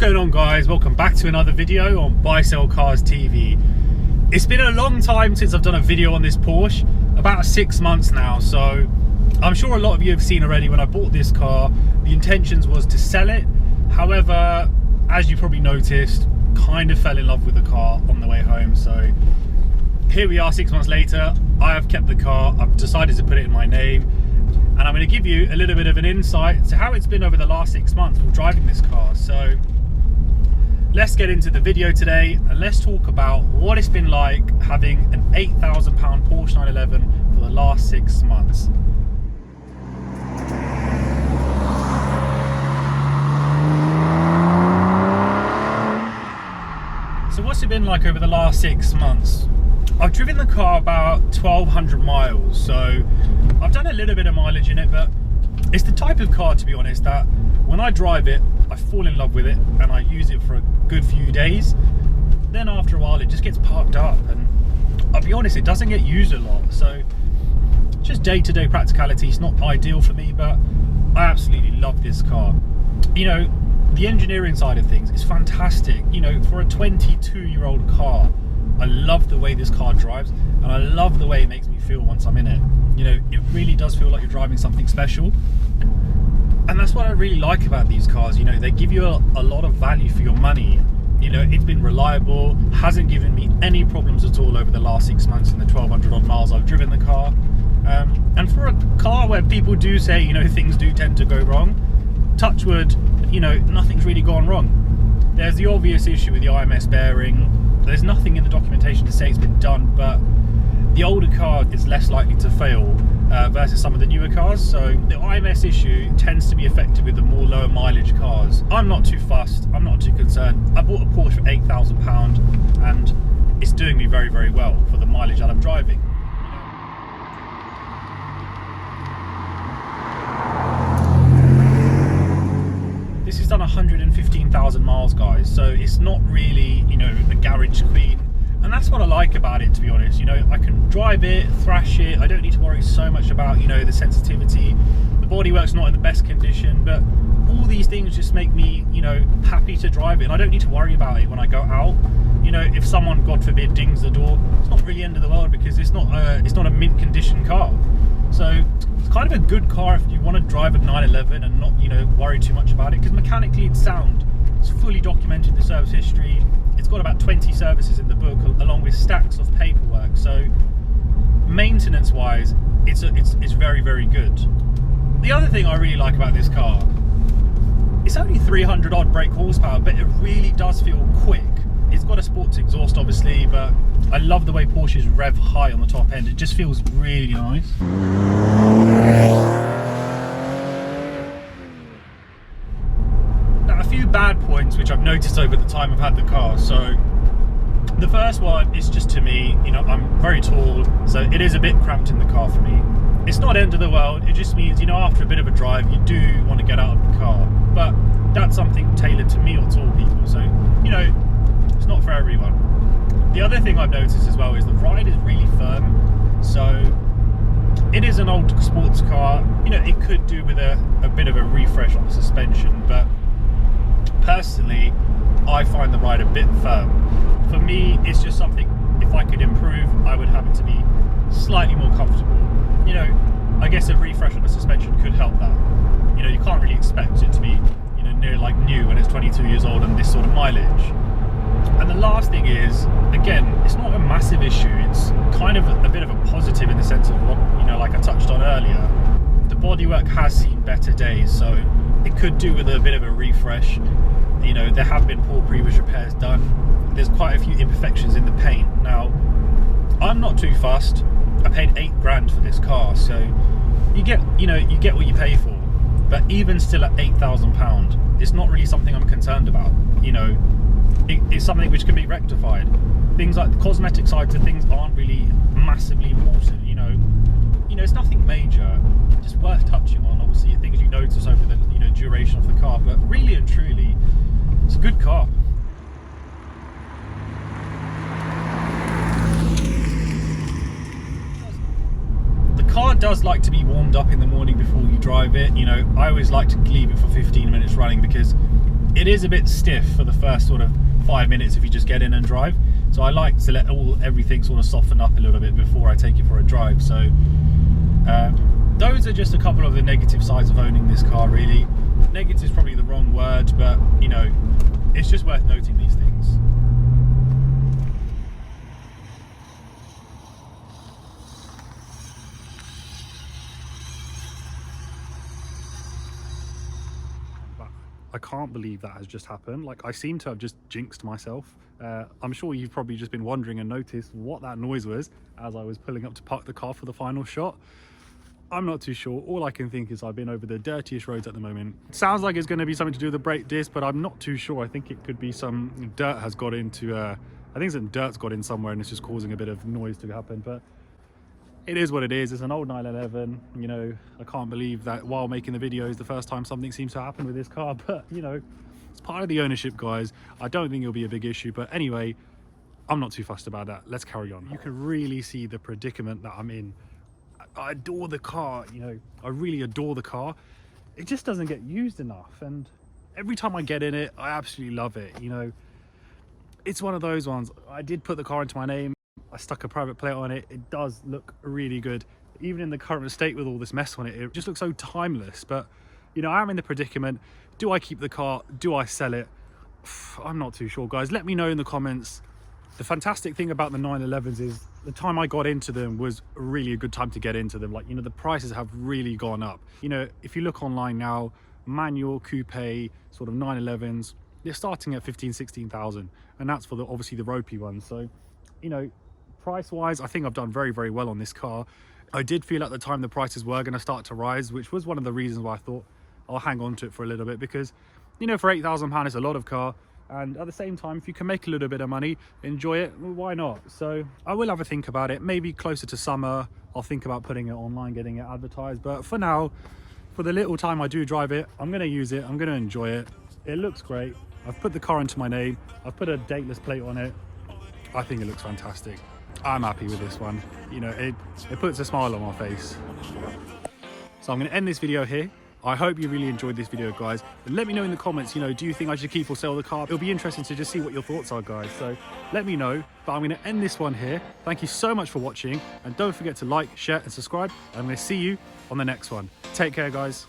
going on, guys? Welcome back to another video on Buy Sell Cars TV. It's been a long time since I've done a video on this Porsche, about 6 months now, so I'm sure a lot of you have seen already when I bought this car, the intentions was to sell it. However, as you probably noticed, kind of fell in love with the car on the way home, so here we are 6 months later. I have kept the car, I've decided to put it in my name, and I'm going to give you a little bit of an insight to how it's been over the last 6 months while driving this car. So let's get into the video today and let's talk about what it's been like having an £8,000 Porsche 911 for the last 6 months. So what's it been like over the last 6 months? I've driven the car about 1,200 miles, so I've done a little bit of mileage in it, but it's the type of car, to be honest, that when I drive it, I fall in love with it and I use it for a good few days. Then after a while, it just gets parked up, and I'll be honest, it doesn't get used a lot. So just day-to-day practicality is not ideal for me, but I absolutely love this car. You know, the engineering side of things is fantastic. You know, for a 22-year-old car, I love the way this car drives, and I love the way it makes me feel once I'm in it. You know, it really does feel like you're driving something special. And that's what I really like about these cars. You know, they give you a lot of value for your money. You know, it's been reliable, hasn't given me any problems at all over the last 6 months in the 1,200 odd miles I've driven the car. And for a car where people do say, you know, things do tend to go wrong, touch wood, you know, nothing's really gone wrong. There's the obvious issue with the IMS bearing. There's nothing in the documentation to say it's been done, but the older car is less likely to fail versus some of the newer cars. So the IMS issue tends to be affected with the more lower mileage cars. I'm not too fussed, I'm not too concerned. I bought a Porsche for £8,000 and it's doing me very, very well for the mileage that I'm driving. This has done 115,000 miles, guys, so it's not really, you know, a garage queen, and that's what I like about it, to be honest. You know, I can drive it, thrash it, I don't need to worry so much about, you know, the sensitivity. The bodywork's not in the best condition, but all these things just make me, you know, happy to drive it, and I don't need to worry about it when I go out. You know, if someone, God forbid, dings the door, it's not really the end of the world, because it's not a mint condition car. So it's kind of a good car if you want to drive a 911 and not, you know, worry too much about it, because mechanically it's sound. It's fully documented, the service history. It's got about 20 services in the book, along with stacks of paperwork. So maintenance wise, it's very, very good. The other thing I really like about this car, it's only 300 odd brake horsepower, but it really does feel quick. It's got a sports exhaust, obviously, but I love the way Porsches rev high on the top end. It just feels really nice. Now, a few bad points which I've noticed over the time I've had the car. So the first one is just, to me, you know, I'm very tall, so it is a bit cramped in the car for me. It's not end of the world, it just means, you know, after a bit of a drive, you do want to get out of the car. But that's something tailored to me or tall people, so, you know, it's not for everyone. The other thing I've noticed as well is the ride is really firm. So it is an old sports car. You know, it could do with a bit of a refresh on the suspension, but personally, I find the ride a bit firm. For me, it's just something, if I could improve, I would have it to be slightly more comfortable. You know, I guess a refresh on the suspension could help that. You know, you can't really expect it to be, you know, near like new when it's 22 years old and this sort of mileage. And the last thing is, again, it's not a massive issue. It's kind of a bit of a positive in the sense of what, you know, like I touched on earlier. The bodywork has seen better days, so it could do with a bit of a refresh. You know, there have been poor previous repairs done. There's quite a few imperfections in the paint. Now, I'm not too fussed. I paid £8,000 for this car, so you get what you pay for. But even still at £8,000, it's not really something I'm concerned about. You know, it's something which can be rectified. Things like the cosmetic sides of things aren't really massively important. You know, it's nothing major, just worth touching on. Obviously, things you notice over the, you know, duration of the car, but really and truly, it's a good car. The car does like to be warmed up in the morning before you drive it. You know, I always like to leave it for 15 minutes running, because it is a bit stiff for the first sort of 5 minutes if you just get in and drive. So I like to let everything sort of soften up a little bit before I take it for a drive. So those are just a couple of the negative sides of owning this car, really. Negative is probably the wrong word, but you know, it's just worth noting these things. I can't believe that has just happened. Like, I seem to have just jinxed myself. I'm sure you've probably just been wondering and noticed what that noise was as I was pulling up to park the car for the final shot. I'm not too sure. All I can think is I've been over the dirtiest roads at the moment. It sounds like it's going to be something to do with the brake disc, but I'm not too sure. I think it could be some dirt has got into, I think some dirt's got in somewhere and it's just causing a bit of noise to happen. But it is what it is. It's an old 911. You know, I can't believe that while making the video is the first time something seems to happen with this car, but you know, it's part of the ownership, guys. I don't think it'll be a big issue, but anyway, I'm not too fussed about that. Let's carry on. You can really see the predicament that I'm in. I adore the car, you know, I really adore the car. It just doesn't get used enough, and every time I get in it, I absolutely love it. You know, it's one of those ones. I did put the car into my name. I stuck a private plate on it. It does look really good. Even in the current state with all this mess on it, it just looks so timeless. But, you know, I'm in the predicament. Do I keep the car? Do I sell it? I'm not too sure, guys. Let me know in the comments. The fantastic thing about the 911s is the time I got into them was really a good time to get into them. Like, you know, the prices have really gone up. You know, if you look online now, manual, coupe, sort of 911s, they're starting at 15, 16,000. And that's for the, obviously the ropey ones. So, you know, price wise, I think I've done very, very well on this car. I did feel at the time the prices were going to start to rise, which was one of the reasons why I thought I'll hang on to it for a little bit, because, you know, for £8,000 it's a lot of car. And at the same time, if you can make a little bit of money, enjoy it, well, why not? So I will have a think about it. Maybe closer to summer, I'll think about putting it online, getting it advertised. But for now, for the little time I do drive it, I'm going to use it. I'm going to enjoy it. It looks great. I've put the car into my name. I've put a dateless plate on it. I think it looks fantastic. I'm happy with this one. You know, it puts a smile on my face. So I'm going to end this video here. I hope you really enjoyed this video, guys. And let me know in the comments, you know, do you think I should keep or sell the car? It'll be interesting to just see what your thoughts are, guys. So let me know. But I'm going to end this one here. Thank you so much for watching. And don't forget to like, share and subscribe. And I'm going to see you on the next one. Take care, guys.